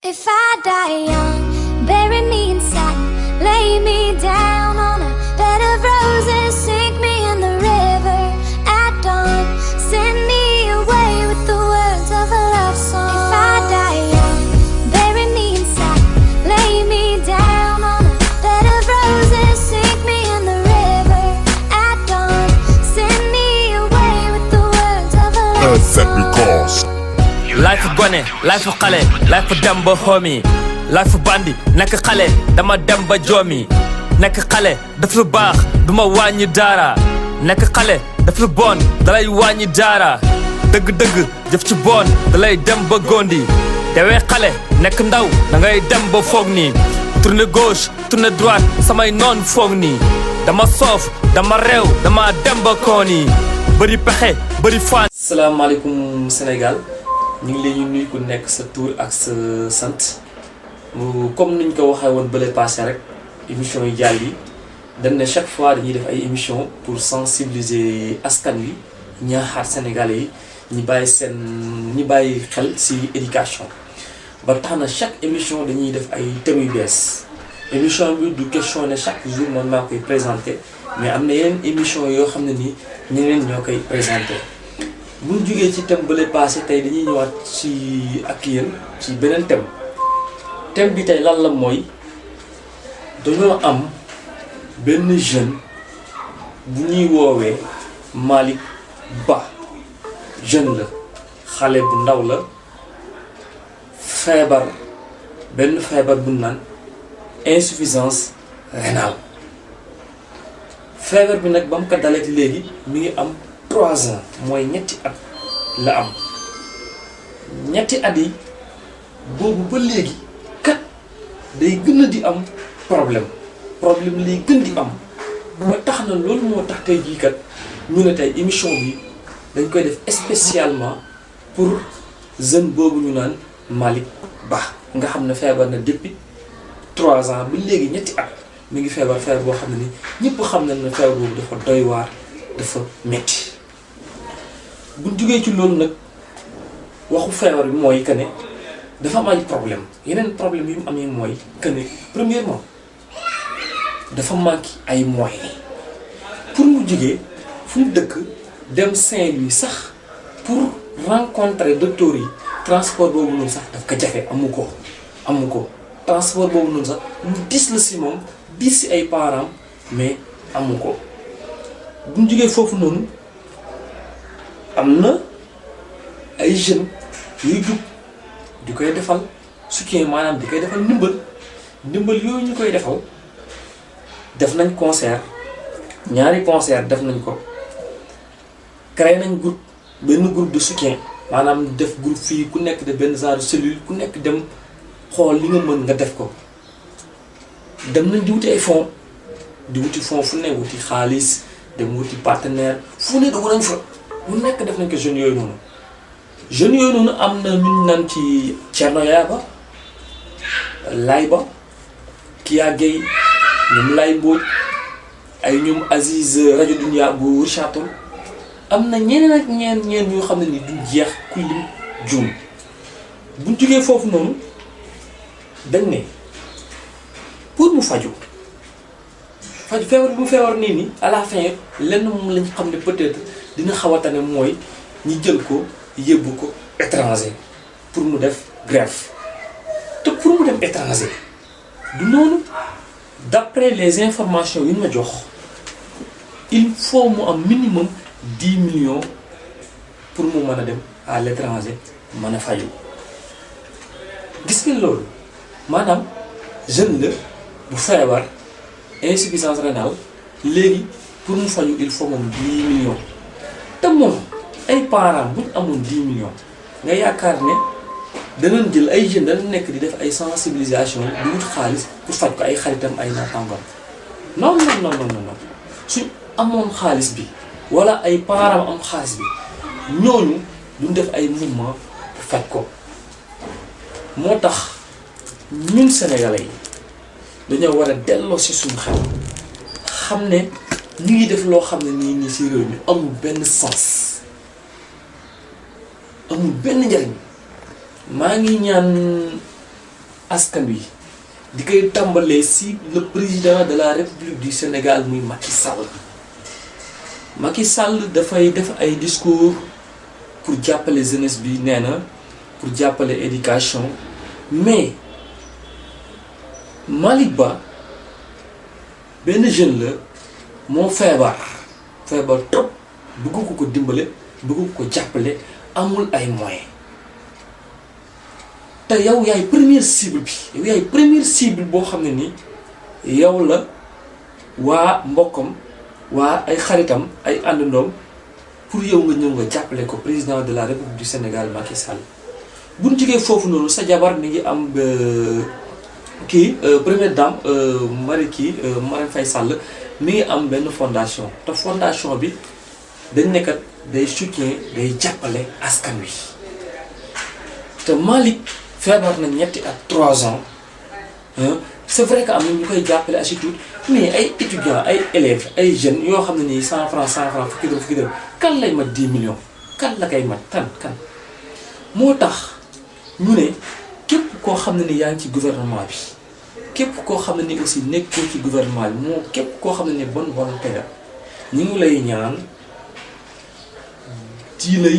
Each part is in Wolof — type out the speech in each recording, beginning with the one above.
If I die young, bury me in satin, lay me down on a bed of roses, sink me in the river at dawn, send me away with the words of a love song. If I die young, bury me in satin, lay me down on a bed of roses, sink me in the river at dawn, send me away with the words of a love song. Life gone, life xale, life dem ba homie, life bandi nekk xale dama dem ba joomi, nekk xale daf lu baax duma wàññi dara, nekk xale daf lu bon dalay wàññi dara, dëgg-dëgg jëf ci bon dalay dem ba gondi, dewee xale nekk ndaw dangay dem ba foog nii, tourner gauche tourner droite samay noon foog nii, dama soof dama réew dama dem ba kooni, bëri pexe bëri fan. Salaamaaleykum Sénégal. ñu ngi leen nuyu ku nekk sa tour ak sa sant comme niñ ko waxee woon bële passé rek émission yi jàll yi dañ ne chaque fois dañuy def ay émission pour sensibiliser askan wi ñaaxaat sénégalais yi ñi bàyyi xel ci éducation ba tax na chaque émission dañuy def ay thèmes yu bees émission bi du question ne chaque jour man maa koy présenté mais am na yeneen émission yoo xam ne nii ñeneen ñoo koy présenté. bu ñu jógee ci thème bële passé tey dañuy ñëwaat ci ak yéen ci beneen thème bi tey lan la mooy dañoo am benn jeune bu ñuy woowee Malick Ba jeune la xale bu ndaw la benn feebar bu naan insuffisance rénale feebar bi nag ba mu ko dalee léegi mi ngi am 3 ans mooy ñetti at la am ñetti at yi boobu ba léegi kat day gën a di am problème lay gën di am ba tax na loolu moo tax tey jii kat ñu ne tey émission bi dañ koy def spécialement pour jeune boobu ñu naan Malick Ba nga xam ne feebar na depuis 3 ans ba léegi ñetti at mi ngi feebar boo xam ne ni ñëpp xam nañ ne feebar boobu dafa doy waar dafa metti bu jugee ci loolu nag waxu feebar bi mooy que ne dafa am ay problème yeneen problème yu mu amee mooy que ne premièrement dafa manqué ay moyens pour mu jugee fu mu dëkk dem Saint-Louis sax pour rencontrer docteur yi transport boobu noonu sax daf ko jafe amu ko transport boobu noonu sax lu dis la si moom dis si ay parents mais amu ko bu ñu jugee foofu noonu am na ay jeunes yuy jug di koy defal soutien maanaam di koy defal ndimbal yooyu ñu koy defal def nañ concert ñaari concert def nañ ko créé nañ benn groupe de soutien maanaam def groupe fii ku nekk de benn genre cellule ku nekk dem xool li nga mën nga def ko dem nañ di wuti ay fonds di wuti fonds fu ne wuti xaalis dem wuti partenaire fu ne dugg nañ fa mu nekk def nañ ko jeunes yooyu noonu am na ñu naan ci Thierno Yaba Lay Ba Kia Gueye ñoom Lay Mbodj ay ñoom Aziz rajo Dunia bu Richard Toll am na ñeneen ak ñeen ñoo xam ne ni duñ jeex ku lim juum buñ jógee foofu noonu dañ ne pour mu faju feebar bi mu feebar nii nii à la fin lenn moom lañ xam ne peut-être dina xaw a tane mooy ñi jël ko yóbbu ko étranger pour mu def greffe te pour mu dem étranger du noonu d'après les informations yu ñu ma jox il faut mu am minimum 10 millions pour mu mën a dem à l'étranger mën a faju gis nga loolu maanaam jeune la bu feebar insuffisance rénale léegi pour mu faju il faut moom 10 millions te moom ay parents buñ amoon 10 millions nga yaakaar ne danañ jël ay jeunes dana nekk di def ay sensibilisation di wut xaalis pour faj ko ay xaritam ay naataangoom non suñ amoon xaalis bi wala ay parents am xaalis bi ñooñu duñ def ay mouvement pour faj ko moo tax ñun sénégalais yi dañoo war a delloo ci suñu xel xam ne ñu ngi def loo xam ne nii ci réew mi amul benn sens amul benn njariñ maa ngi ñaan askan wi di koy tàmbalee si le président de la République du Sénégal muy Macky Sall. Macky Sall dafay def ay discours pour jàppale jeunesse bi nee na pour jàppale éducation mais Malick Ba benn jeune la moo feebar trop bëgg ko dimbale bëgg ko jàppale amul ay moyens te yow yaay première cible boo xam ne ni yow la waa mbokkam waa ay xaritam ay àndandoom pour yow nga ñëw nga jàppale ko président de la République du Sénégal Macky Sall. bu ñu jógee foofu noonu sa jabar mi ngi am première dame Marème Faye Sall mi ngi am benn fondation te fondation bi dañ nekkat day soutien day jàppale askan wi te Malick feebar na 2 à 3 ans c'est vrai que am na ñu koy jàppale asitut mais ay étudiants ay élèves ay jeunes yoo xam ne nii 100 francs fukki dërëm kan lay mat 10 millions kan la koy mat kan moo tax ñu ne képp koo xam ne ni yaa ngi ci gouvernement bi képp koo xam ne ni aussi nekkoo ci gouvernement bi moo képp koo xam ne ni bonne volonté la ñu ngi lay ñaan di lay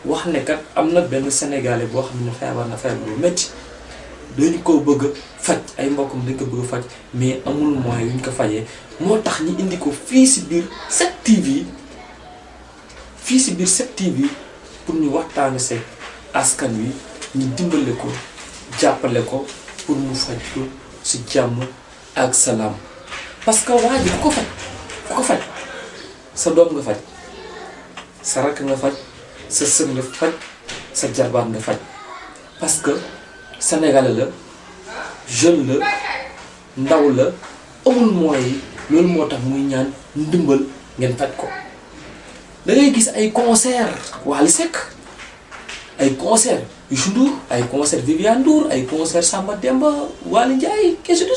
wax ne kat am na benn sénégalais boo xam ne feebar na feebar bu métti dañu ko bëgg a faj ay mbokkam dañ ko bëgg a faj mais amul moyen yu ñu ko fajee moo tax ñu indi ko fii si biir 7TV pour ñu waxtaane see askan wi ñu dimbale ko jàppale ko pour mu faj ko si jàmm ak salaam parce que waa ji ku ko faj sa doom nga faj sa rakk nga faj sa sër nga faj sa jarbaat nga faj parce que sénégalais la jeune la ndaw la amul moyens yi loolu moo tax muy ñaan ndimbal ngeen faj ko da ngay gis ay concert Wally Seck ay concert Youssou Ndour ay concert Viviane Ndour ay concert Samba Demba Waly Ndiaye qu'est-ce que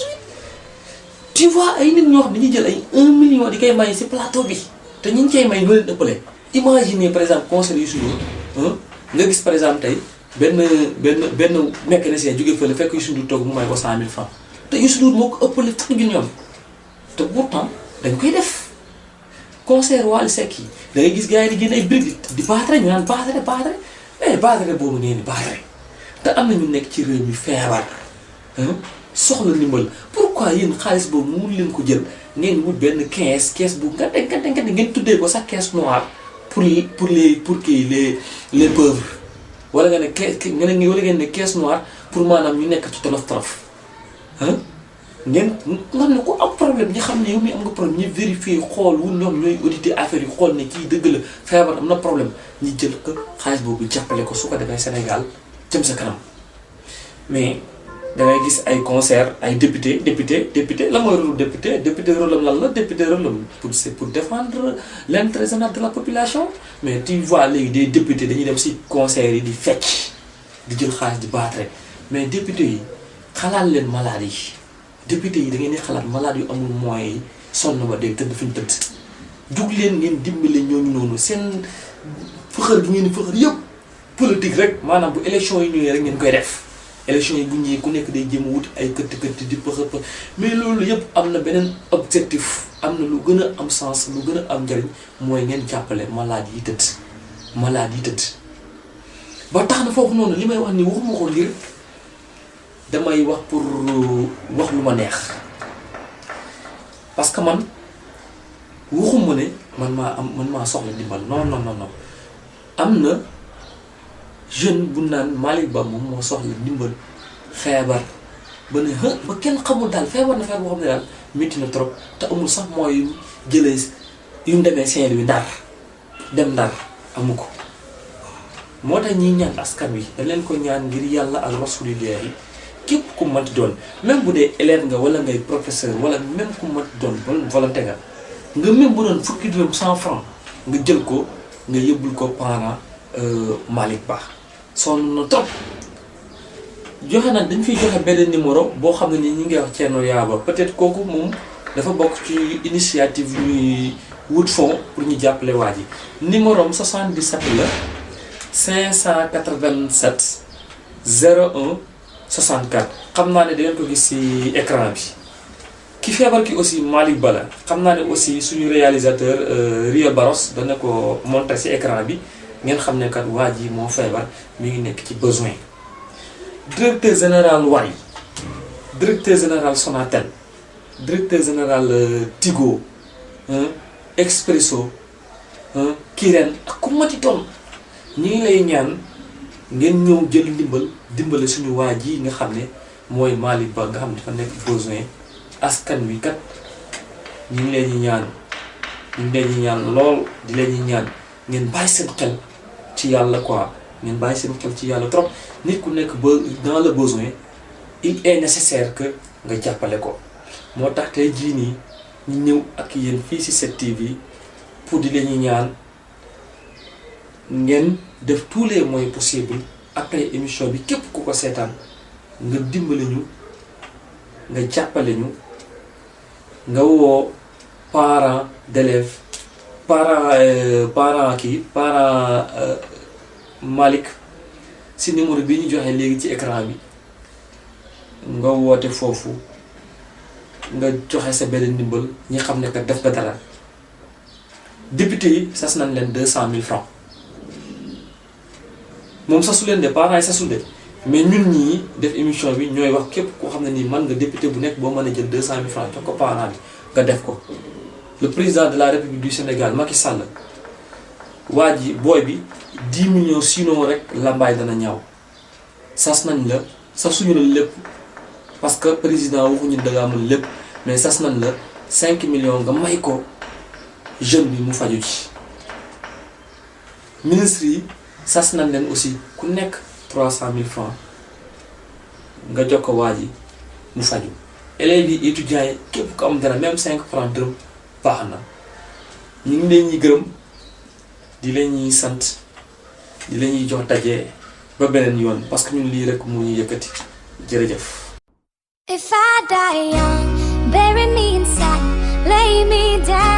tu vois ay nit ñoo xam dañuy jël ay 1 million di koy may si plateau bi te ñi ngi koy may ñoo leen ëppale. Imaginez par exemple concert Youssou Ndour nga gis par exemple tey benn mécanicien jóge fële fekk Youssou Ndour toog mu may ko 100 000 francs te Youssou Ndour moo ko ëppale fukki junni yoon te pourtant dañ koy def concert Wally Seck yi da ngay gis gars yi di génn ay briques di baatare ñu naan baatare mais baatare boobu ngeen di baatare te am na ñu nekk ci réew mi feebar soxla ndimbal pourquoi yéen xaalis boobu mu leen ko jël ngeen wut benn caisse bu nga ngeen tuddee ko sax caisse noire pour les pauvres wala nga ne caisse noire pour maanaam ñu nekk ci tolof ngeen nga ne ko am problème ñi xam ne yow mi am nga problème ñi vérifier xool wu ñoom ñooy auditer affaire yi xool ne kii dëgg la feebar am na problème ñi jël ko xaalis boobu jàppale ko su ko defee Sénégal jëm sa kanam mais da ngay gis ay concert ay député la mooy rôle député rôle am lan la député rôle am c'est pour défendre l'intérêt général de la population mais tu vois léegi des députés dañuy dem si concert yi di fecc di jël xaalis di baatre mais député yi xalaat leen malade yi député yi da ngeen di xalaat malade yu amul moyens yi sonn ba dégg tëdd fi ñu tëdd jug leen ngeen dimbale ñooñu noonu seen fëxër gi ngeen di fëxër yëpp politique rek maanaam bu élection yi ñëwee rek ngeen koy def élection yi bu ñëwee ku nekk day jéem a wut ay këtt di pëxër mais loolu yëpp am na beneen objectif am na lu gën a am sens lu gën a am njariñ mooy ngeen jàppale malade yi tëdd ba tax na foofu noonu li may wax ni waxuma ko ngir damay wax pour wax lu ma neex parce que man waxuma ne man maa soxla ndimbal non am na jeune bu naan Malick Ba moom moo soxla ndimbal feebar ba ne ba kenn xamul daal feebar na feebar boo xam ne daal métti na trop te amul sax mooy yu jëlee yu mu demee Saint-Louis dem Ndar amu ko moo tax ñiy ñaan askan wi dañ leen ko ñaan ngir yàlla ak rasulillah yi képp ku mat doon même bu dee élève nga wala ngay professeur wala même ku mat doon volonté nga même bu doon fukki dërëm 100 francs nga jël ko nga yëbbul ko parent Malick Ba sonn na trop joxe nag dañ fiy joxe benn numéro boo xam ne ni ñi ngi wax Thierno Yaba peut-être kooku moom dafa bokk ci initiative ñuy wut fond pour ñu jàppale waa ji numéro am 77 la 587 01 64 xam naa ne da ngeen ko gis ci écran bi ki feebar ki aussi Malick Bala xam naa ne aussi suñu réalisateur Rio Baros dana ko monter ci écran bi ngeen xam ne kat waa ji moo feebar mi ngi nekk ci besoin. directeur général Wari directeur général Sonatel directeur général Tigo Expresso Kirène ak ku mati doon ñi ngi lay ñaan ngeen ñëw jël dimbale suñu waa ji nga xam ne mooy Malick Ba nga xam ne dafa nekk besoin askan wi kat ñu ngi leen di ñaan lool di leen di ñaan ngeen bàyyi seen xel ci yàlla quoi ngeen bàyyi seen xel ci yàlla trop nit ku nekk ba dans le besoin il est nécessaire que nga jàppale ko moo tax tey jii nii ñu ñëw ak yéen fii ci 7TV pour di leen ñaan ngeen def tous les moyens possibles après émission bi képp ku ko seetaan nga dimbali ñu nga jàppale ñu nga woo parents d'élèves parents Malick si numéro bi ñu joxe léegi ci écran bi nga woote foofu nga joxe sa benn ndimbal ñi xam ne que def nga dara député yi sas nañ leen 200 000 francs moom sasu leen de parents yi sasul de mais ñun ñii def émission bi ñooy wax képp koo xam ne nii man nga député bu nekk boo mën a jël 200 000 francs jox ko parents bi nga def ko. le président de la République du Sénégal Macky Sall waa ji booy bi 10 millions sinon rek lambaay dana ñaaw sas nañ la sasuñu la lépp parce que président waxuñu dangaa mën lépp mais sas nañ la 5 millions nga may ko jeune bi mu faju ci ministre yi sas nañ leen aussi ku nekk 300 000 francs nga jox ko waa ji mu faju élèves yi étudiants yi képp ko am dara même 5 francs dërëm baax na ñu ngi leen ñuy gërëm di leen ñuy sant di leen ñuy jox daje ba beneen yoon parce que ñun lii rek mu ñu yëkkati jërëjëf. If I die young, bury me in satin, lay me down.